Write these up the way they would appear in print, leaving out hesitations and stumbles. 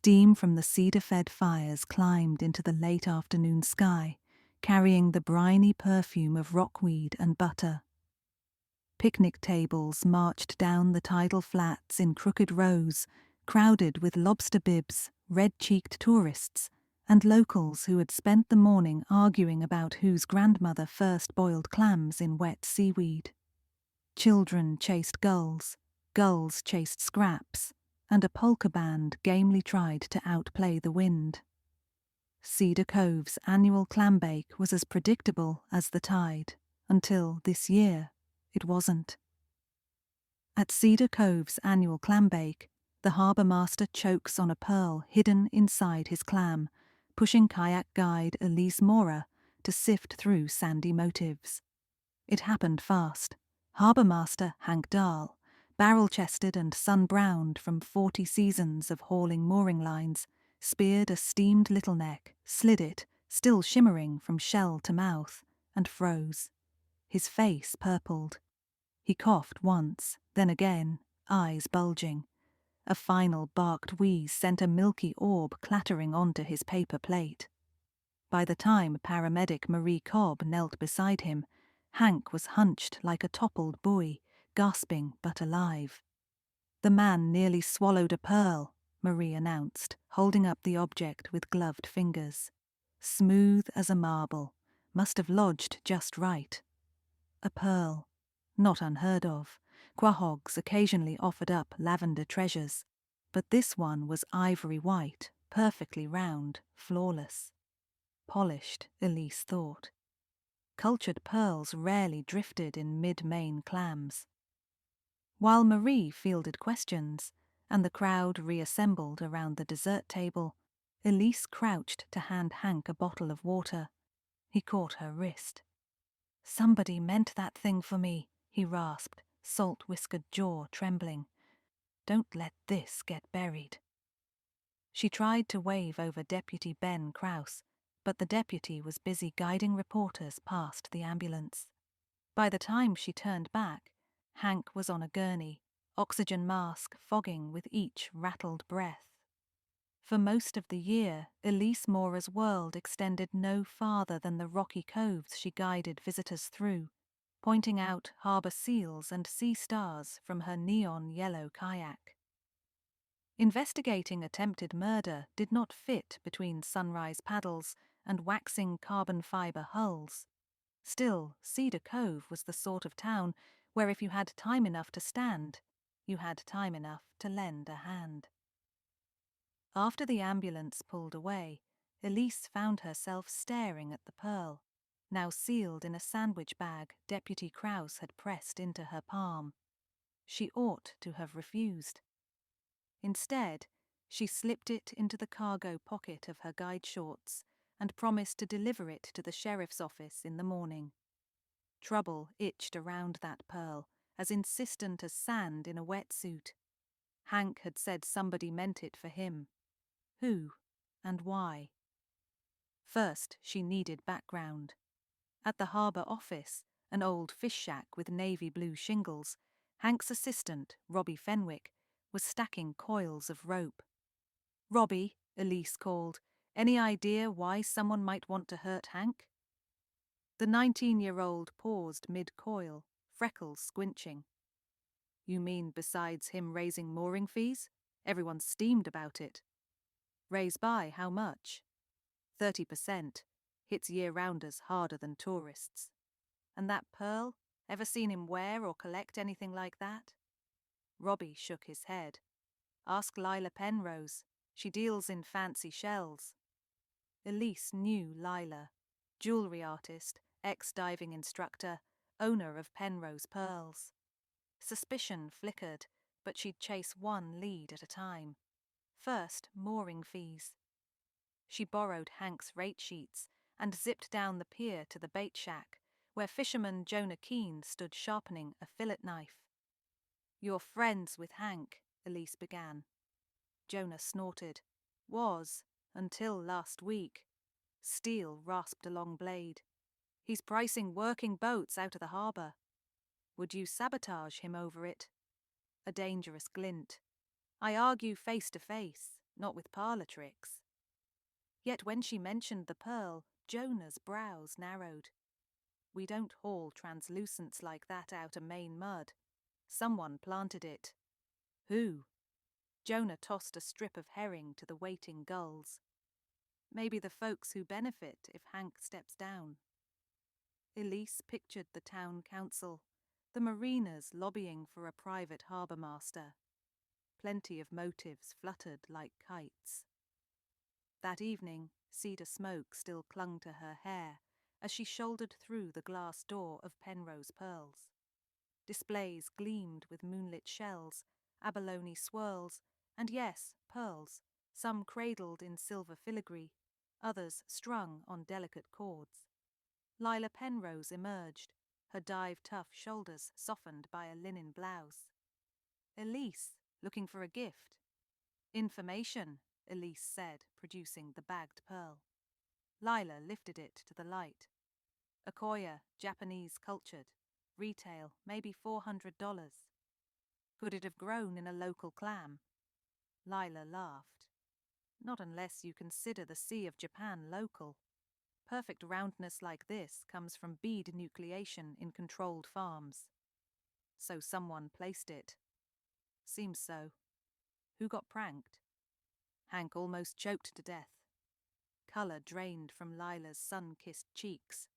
Steam from the cedar-fed fires climbed into the late afternoon sky, carrying the briny perfume of rockweed and butter. Picnic tables marched down the tidal flats in crooked rows, crowded with lobster bibs, red-cheeked tourists, and locals who had spent the morning arguing about whose grandmother first boiled clams in wet seaweed. Children chased gulls chased scraps, and a polka band gamely tried to outplay the wind. Cedar Cove's annual clambake was as predictable as the tide, until this year it wasn't. At Cedar Cove's annual clambake, the harbour master chokes on a pearl hidden inside his clam, pushing kayak guide Elise to sift through sandy motives. It happened fast. Harbour master Hank Dahl, barrel-chested and sun-browned from 40 seasons of hauling mooring lines, speared a steamed little neck, slid it, still shimmering from shell to mouth, and froze. His face purpled. He coughed once, then again, eyes bulging. A final barked wheeze sent a milky orb clattering onto his paper plate. By the time paramedic Marie Cobb knelt beside him, Hank was hunched like a toppled buoy, gasping but alive. "The man nearly swallowed a pearl," Marie announced, holding up the object with gloved fingers. "Smooth as a marble, must have lodged just right." A pearl. Not unheard of. Quahogs occasionally offered up lavender treasures, but this one was ivory white, perfectly round, flawless. Polished, Elise thought. Cultured pearls rarely drifted in mid-Maine clams. While Marie fielded questions, and the crowd reassembled around the dessert table, Elise crouched to hand Hank a bottle of water. He caught her wrist. "Somebody meant that thing for me," he rasped, salt-whiskered jaw trembling. "Don't let this get buried." She tried to wave over Deputy Ben Krause, but the deputy was busy guiding reporters past the ambulance. By the time she turned back, Hank was on a gurney, oxygen mask fogging with each rattled breath. For most of the year, Elise Mora's world extended no farther than the rocky coves she guided visitors through, pointing out harbour seals and sea stars from her neon yellow kayak. Investigating attempted murder did not fit between sunrise paddles and waxing carbon fibre hulls. Still, Cedar Cove was the sort of town where if you had time enough to stand, you had time enough to lend a hand. After the ambulance pulled away, Elise found herself staring at the pearl, now sealed in a sandwich bag Deputy Krause had pressed into her palm. She ought to have refused. Instead, she slipped it into the cargo pocket of her guide shorts and promised to deliver it to the sheriff's office in the morning. Trouble itched around that pearl, as insistent as sand in a wetsuit. Hank had said somebody meant it for him. Who and why? First, she needed background. At the harbour office, an old fish shack with navy blue shingles, Hank's assistant, Robbie Fenwick, was stacking coils of rope. "Robbie," Elise called, "any idea why someone might want to hurt Hank?" The 19-year-old paused mid-coil, freckles squinching. "You mean besides him raising mooring fees? Everyone steamed about it." "Raise by how much?" 30%. Hits year-rounders harder than tourists." "And that pearl? Ever seen him wear or collect anything like that?" Robbie shook his head. "Ask Lila Penrose. She deals in fancy shells." Elise knew Lila, jewellery artist, ex-diving instructor, owner of Penrose Pearls. Suspicion flickered, but she'd chase one lead at a time. First, mooring fees. She borrowed Hank's rate sheets and zipped down the pier to the bait shack, where fisherman Jonah Keene stood sharpening a fillet knife. "You're friends with Hank," Elise began. Jonah snorted. "Was, until last week." Steel rasped a long blade. "He's pricing working boats out of the harbour." "Would you sabotage him over it?" A dangerous glint. "I argue face to face. not with parlour tricks. Yet when she mentioned the pearl, Jonah's brows narrowed. We don't haul translucents like that out of Maine mud. Someone planted it. Who? Jonah tossed a strip of herring to the waiting gulls. Maybe the folks who benefit if Hank steps down. Elise pictured the town council, the mariners lobbying for a private harbour master. Plenty of motives fluttered like kites. That evening, cedar smoke still clung to her hair as she shouldered through the glass door of Penrose Pearls. Displays gleamed with moonlit shells, abalone swirls, and yes, pearls, some cradled in silver filigree, others strung on delicate cords. Lila Penrose emerged, her dive-tough shoulders softened by a linen blouse. Elise, looking for a gift. Information, Elise said, producing the bagged pearl. Lila lifted it to the light. Akoya, Japanese cultured. Retail, maybe $400. Could it have grown in a local clam? Lila laughed. Not unless you consider the Sea of Japan local. Perfect roundness like this comes from bead nucleation in controlled farms. So someone placed it. Seems so. Who got pranked? Hank almost choked to death. Colour drained from Lila's sun-kissed cheeks.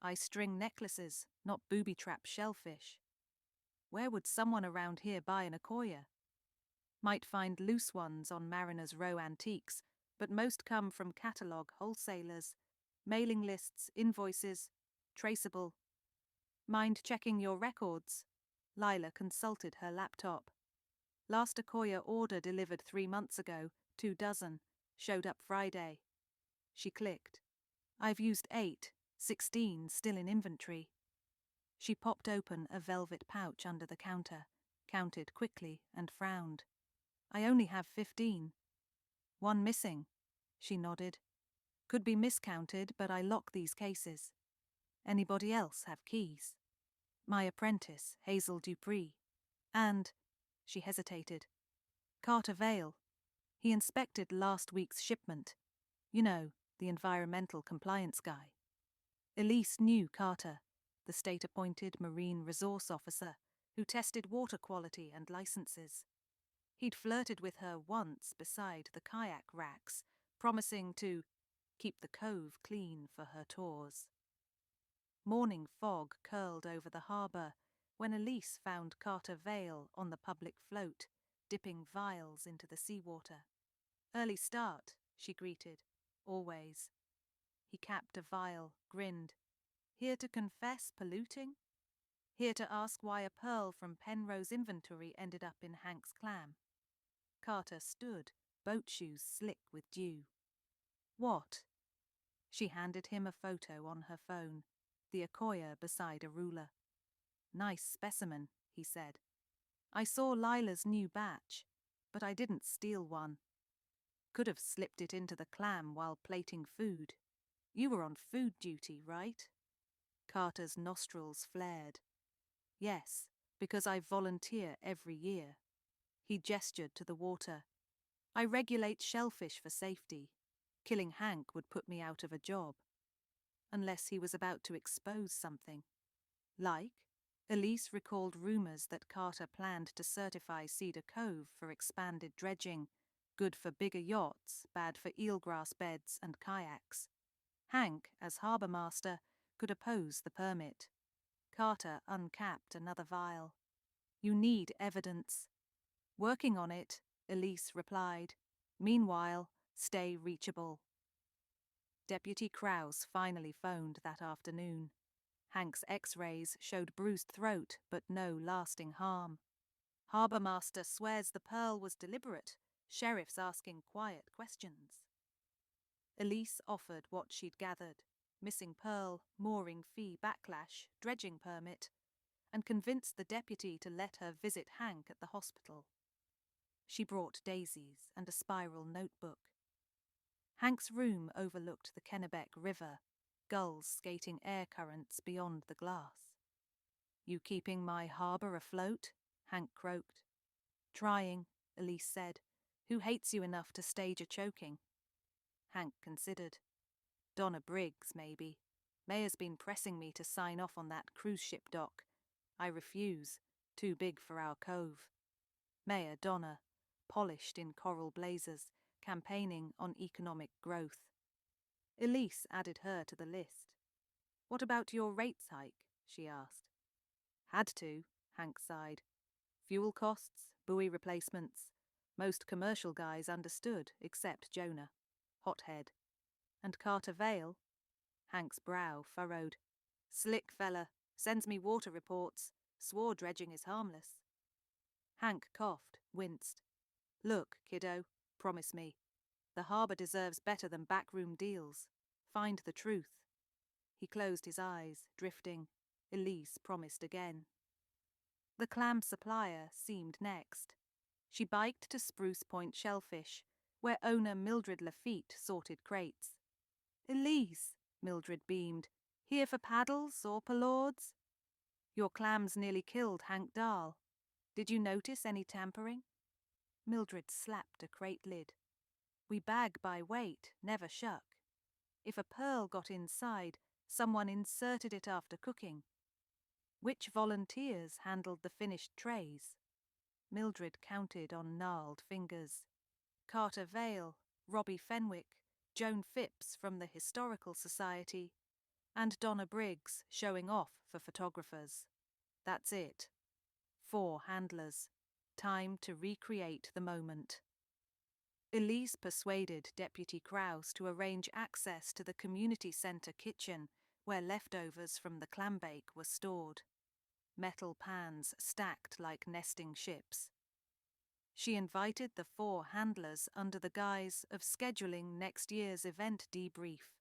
I string necklaces, not booby-trap shellfish. Where would someone around here buy an Akoya? Might find loose ones on Mariner's Row Antiques, but most come from catalogue wholesalers, mailing lists, invoices, traceable. Mind checking your records? Lila consulted her laptop. Last Akoya order delivered 3 months ago, 2 dozen, showed up Friday. She clicked. I've used 8, 16 still in inventory. She popped open a velvet pouch under the counter, counted quickly and frowned. I only have 15. 1 missing. She nodded. Could be miscounted, but I lock these cases. Anybody else have keys? My apprentice, Hazel Dupree. And, she hesitated, Carter Vale. He inspected last week's shipment. You know, the environmental compliance guy. Elise knew Carter, the state-appointed marine resource officer who tested water quality and licenses. He'd flirted with her once beside the kayak racks, promising to keep the cove clean for her tours. Morning fog curled over the harbour when Elise found Carter Vale on the public float, dipping vials into the seawater. Early start, she greeted. Always. He capped a vial, grinned. Here to confess polluting? Here to ask why a pearl from Penrose inventory ended up in Hank's clam. Carter stood, boat shoes slick with dew. What? She handed him a photo on her phone, the Akoya beside a ruler. Nice specimen, he said. I saw Lila's new batch, but I didn't steal one. Could have slipped it into the clam while plating food. You were on food duty, right? Carter's nostrils flared. Yes, because I volunteer every year. He gestured to the water. I regulate shellfish for safety. Killing Hank would put me out of a job. Unless he was about to expose something. Like? Elise recalled rumours that Carter planned to certify Cedar Cove for expanded dredging, good for bigger yachts, bad for eelgrass beds and kayaks. Hank, as harbour master, could oppose the permit. Carter uncapped another vial. You need evidence. Working on it, Elise replied. Meanwhile, stay reachable. Deputy Krause finally phoned that afternoon. Hank's x-rays showed bruised throat but no lasting harm. Harbour master swears the pearl was deliberate, sheriffs asking quiet questions. Elise offered what she'd gathered, missing pearl, mooring fee backlash, dredging permit, and convinced the deputy to let her visit Hank at the hospital. She brought daisies and a spiral notebook. Hank's room overlooked the Kennebec River, gulls skating air currents beyond the glass. You keeping my harbour afloat? Hank croaked. Trying, Elise said, Who hates you enough to stage a choking? Hank considered. Donna Briggs, maybe. Mayor's been pressing me to sign off on that cruise ship dock. I refuse. Too big for our cove. Mayor Donna, polished in coral blazers, campaigning on economic growth. Elise added her to the list. What about your rates hike? She asked. Had to, Hank sighed. Fuel costs, buoy replacements. Most commercial guys understood, except Jonah. Hothead. And Carter Vale? Hank's brow furrowed. Slick fella. Sends me water reports. Swore dredging is harmless. Hank coughed, winced. Look, kiddo, promise me. The harbour deserves better than backroom deals. Find the truth. He closed his eyes, drifting. Elise promised again. The clam supplier seemed next. She biked to Spruce Point Shellfish, where owner Mildred Lafitte sorted crates. Elise, Mildred beamed. Here for paddles or palords? Your clams nearly killed Hank Dahl. Did you notice any tampering? Mildred slapped a crate lid. We bag by weight, never shuck. If a pearl got inside, someone inserted it after cooking. Which volunteers handled the finished trays? Mildred counted on gnarled fingers. Carter Vale, Robbie Fenwick, Joan Phipps from the Historical Society, and Donna Briggs showing off for photographers. That's it. 4 handlers. Time to recreate the moment. Elise persuaded Deputy Krause to arrange access to the community centre kitchen, where leftovers from the Clambake were stored. Metal pans stacked like nesting ships. She invited the 4 handlers under the guise of scheduling next year's event debrief.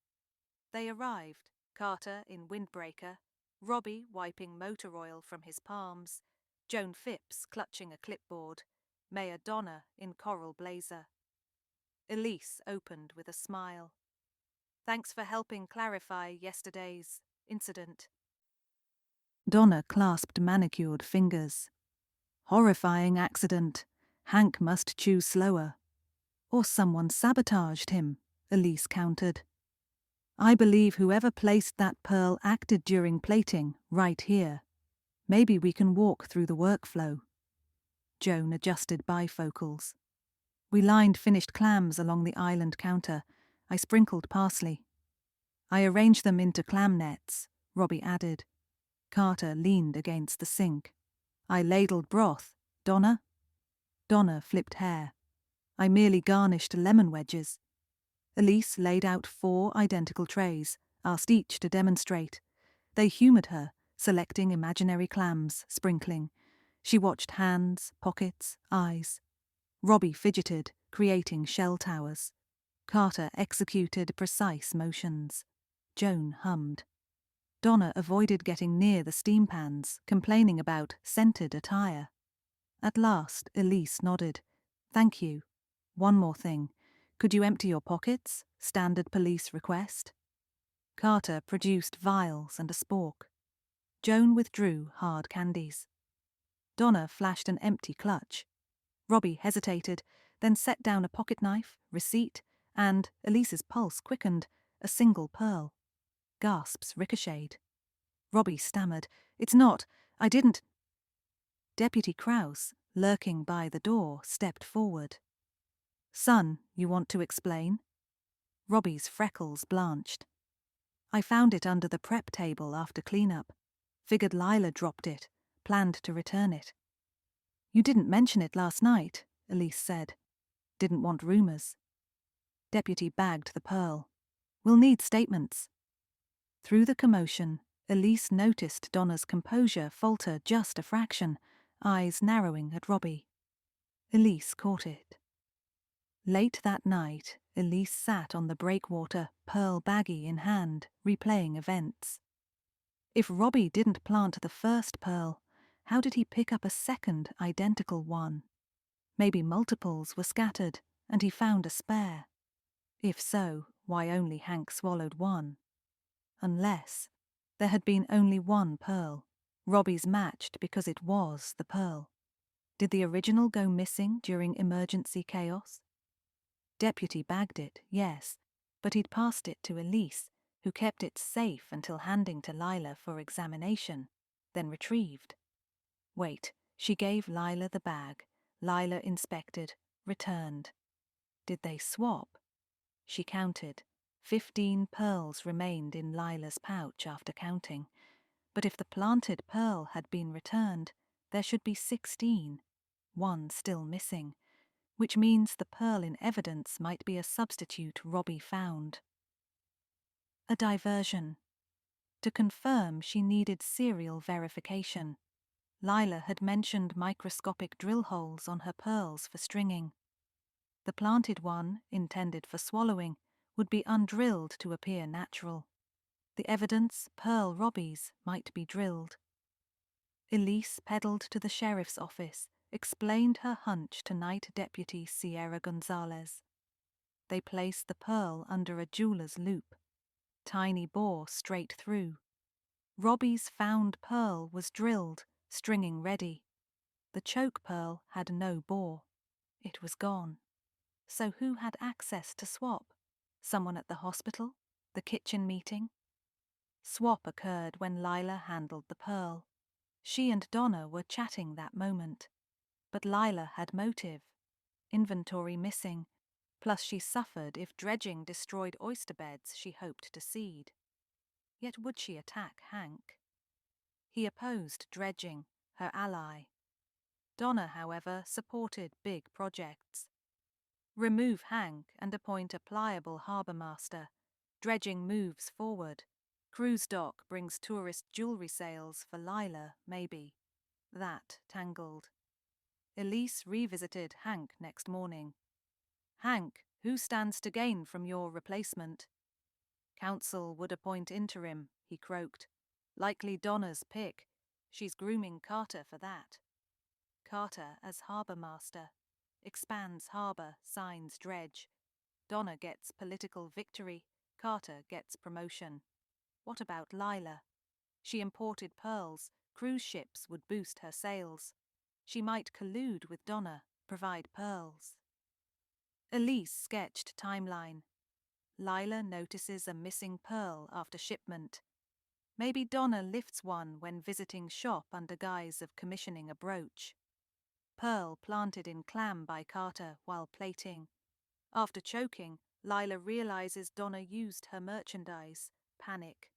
They arrived, Carter in windbreaker, Robbie wiping motor oil from his palms, Joan Phipps clutching a clipboard, Mayor Donna in coral blazer. Elise opened with a smile. Thanks for helping clarify yesterday's incident. Donna clasped manicured fingers. Horrifying accident. Hank must chew slower. Or someone sabotaged him, Elise countered. I believe whoever placed that pearl acted during plating, right here. Maybe we can walk through the workflow. Joan adjusted bifocals. We lined finished clams along the island counter. I sprinkled parsley. I arranged them into clam nets, Robbie added. Carter leaned against the sink. I ladled broth. Donna? Donna flipped hair. I merely garnished lemon wedges. Elise laid out 4 identical trays, asked each to demonstrate. They humoured her, selecting imaginary clams, sprinkling. She watched hands, pockets, eyes. Robbie fidgeted, creating shell towers. Carter executed precise motions. Joan hummed. Donna avoided getting near the steam pans, complaining about scented attire. At last, Elise nodded. Thank you. One more thing. Could you empty your pockets? Standard police request. Carter produced vials and a spork. Joan withdrew hard candies. Donna flashed an empty clutch. Robbie hesitated, then set down a pocket knife, receipt, and, Elise's pulse quickened, a single pearl. Gasps ricocheted. Robbie stammered, It's not, I didn't. Deputy Krause, lurking by the door, stepped forward. Son, you want to explain? Robbie's freckles blanched. I found it under the prep table after cleanup. Figured Lila dropped it, planned to return it. You didn't mention it last night, Elise said. Didn't want rumours. Deputy bagged the pearl. We'll need statements. Through the commotion, Elise noticed Donna's composure falter just a fraction, eyes narrowing at Robbie. Elise caught it. Late that night, Elise sat on the breakwater, pearl baggie in hand, replaying events. If Robbie didn't plant the first pearl, how did he pick up a second identical one? Maybe multiples were scattered, and he found a spare. If so, why only Hank swallowed one? Unless there had been only one pearl. Robbie's matched because it was the pearl. Did the original go missing during emergency chaos? Deputy bagged it, yes, but he'd passed it to Elise, who kept it safe until handing to Lila for examination, then retrieved. Wait, she gave Lila the bag. Lila inspected, returned. Did they swap? She counted. 15 pearls remained in Lila's pouch after counting. But if the planted pearl had been returned, there should be 16, one still missing, which means the pearl in evidence might be a substitute Robbie found. A diversion. To confirm, she needed serial verification. Lila had mentioned microscopic drill holes on her pearls for stringing. The planted one, intended for swallowing, would be undrilled to appear natural. The evidence, pearl Robbie's, might be drilled. Elise pedaled to the sheriff's office, explained her hunch to Night Deputy Sierra Gonzalez. They placed the pearl under a jeweler's loop. Tiny bore straight through. Robbie's found pearl was drilled, stringing ready. The choke pearl had no bore. It was gone. So who had access to swap? Someone at the hospital? The kitchen meeting? Swap occurred when Lila handled the pearl. She and Donna were chatting that moment. But Lila had motive. Inventory missing, plus she suffered if dredging destroyed oyster beds she hoped to seed. Yet would she attack Hank? He opposed dredging, her ally. Donna, however, supported big projects. Remove Hank and appoint a pliable harbour master. Dredging moves forward. Cruise dock brings tourist jewellery sales for Lila, maybe. That tangled. Elise revisited Hank next morning. Hank, who stands to gain from your replacement? Council would appoint interim, he croaked. Likely Donna's pick. She's grooming Carter for that. Carter as harbour master. Expands harbour, signs dredge. Donna gets political victory. Carter gets promotion. What about Lila? She imported pearls. Cruise ships would boost her sales. She might collude with Donna, provide pearls. Elise sketched timeline. Lila notices a missing pearl after shipment. Maybe Donna lifts one when visiting shop under guise of commissioning a brooch. Pearl planted in clam by Carter while plating. After choking, Lila realizes Donna used her merchandise. Panic.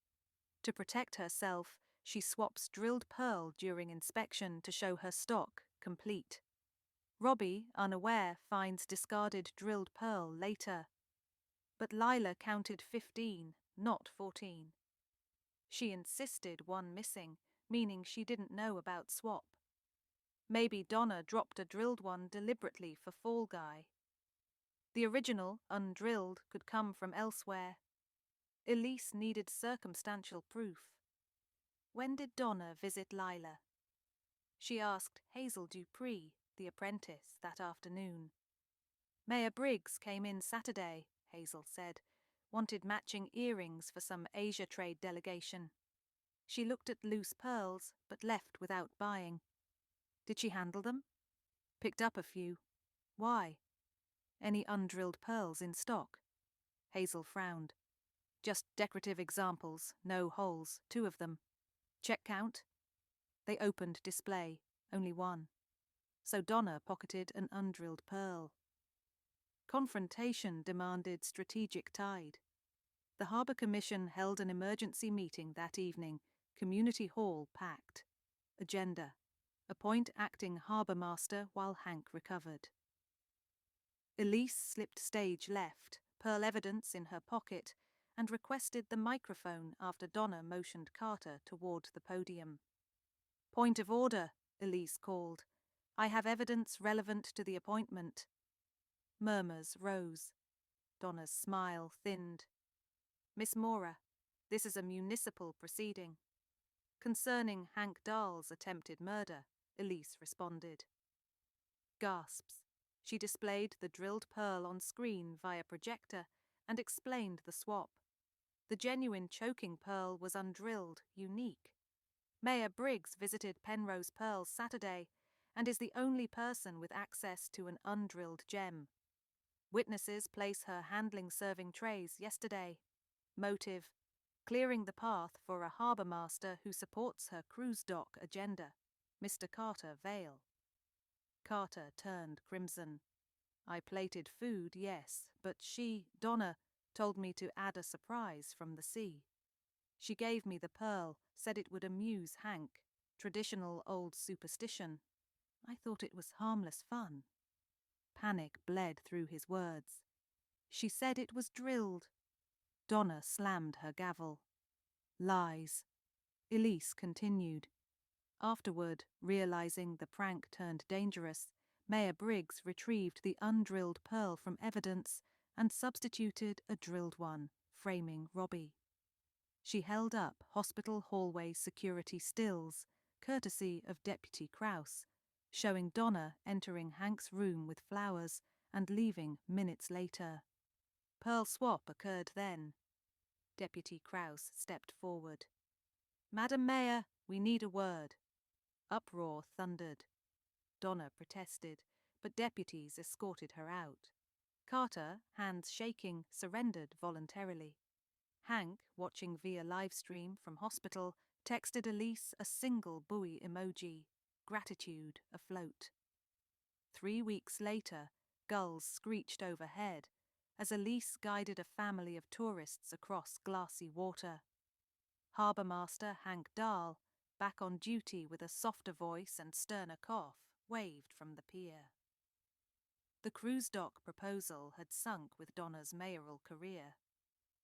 To protect herself, she swaps drilled pearl during inspection to show her stock complete. Robbie, unaware, finds discarded drilled pearl later. But Lila counted 15, not 14. She insisted one missing, meaning she didn't know about swap. Maybe Donna dropped a drilled one deliberately for Fall Guy. The original, undrilled, could come from elsewhere. Elise needed circumstantial proof. When did Donna visit Lila? She asked Hazel Dupree, the apprentice, that afternoon. Mayor Briggs came in Saturday, Hazel said, wanted matching earrings for some Asia trade delegation. She looked at loose pearls, but left without buying. Did she handle them? Picked up a few. Why? Any undrilled pearls in stock? Hazel frowned. Just decorative examples, no holes, 2 of them. Check count? They opened display, only 1. So Donna pocketed an undrilled pearl. Confrontation demanded strategic tide. The Harbour Commission held an emergency meeting that evening, community hall packed. Agenda: appoint acting harbour master while Hank recovered. Elise slipped stage left, pearl evidence in her pocket, and requested the microphone after Donna motioned Carter toward the podium. Point of order, Elise called. I have evidence relevant to the appointment. Murmurs rose. Donna's smile thinned. Miss Mora, this is a municipal proceeding. Concerning Hank Dahl's attempted murder, Elise responded. Gasps. She displayed the drilled pearl on screen via projector and explained the swap. The genuine choking pearl was undrilled, unique. Mayor Briggs visited Penrose Pearls Saturday, and is the only person with access to an undrilled gem. Witnesses place her handling serving trays yesterday. Motive: clearing the path for a harbour master who supports her cruise dock agenda, Mr. Carter Vale. Carter turned crimson. I plated food, yes, but she, Donna, told me to add a surprise from the sea. She gave me the pearl, said it would amuse Hank. Traditional old superstition. I thought it was harmless fun. Panic bled through his words. She said it was drilled. Donna slammed her gavel. Lies. Elise continued. Afterward, realizing the prank turned dangerous, Mayor Briggs retrieved the undrilled pearl from evidence and substituted a drilled one, framing Robbie. She held up hospital hallway security stills, courtesy of Deputy Krause, showing Donna entering Hank's room with flowers and leaving minutes later. Pearl swap occurred then. Deputy Krause stepped forward. Madam Mayor, we need a word. Uproar thundered. Donna protested, but deputies escorted her out. Carter, hands shaking, surrendered voluntarily. Hank, watching via livestream from hospital, texted Elise a single buoy emoji, gratitude afloat. 3 weeks later, gulls screeched overhead as Elise guided a family of tourists across glassy water. Harbour Master Hank Dahl, back on duty with a softer voice and sterner cough, waved from the pier. The cruise dock proposal had sunk with Donna's mayoral career.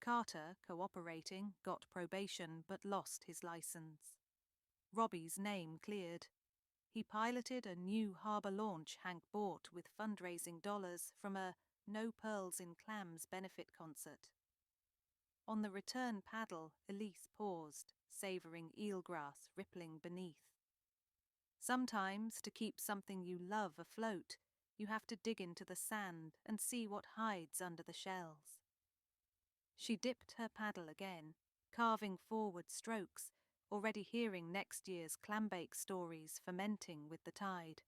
Carter, cooperating, got probation but lost his licence. Robbie's name cleared. He piloted a new harbour launch Hank bought with fundraising dollars from a No Pearls in Clams benefit concert. On the return paddle, Elise paused, savouring eelgrass rippling beneath. Sometimes, to keep something you love afloat, you have to dig into the sand and see what hides under the shells. She dipped her paddle again, carving forward strokes, already hearing next year's Clambake stories fermenting with the tide.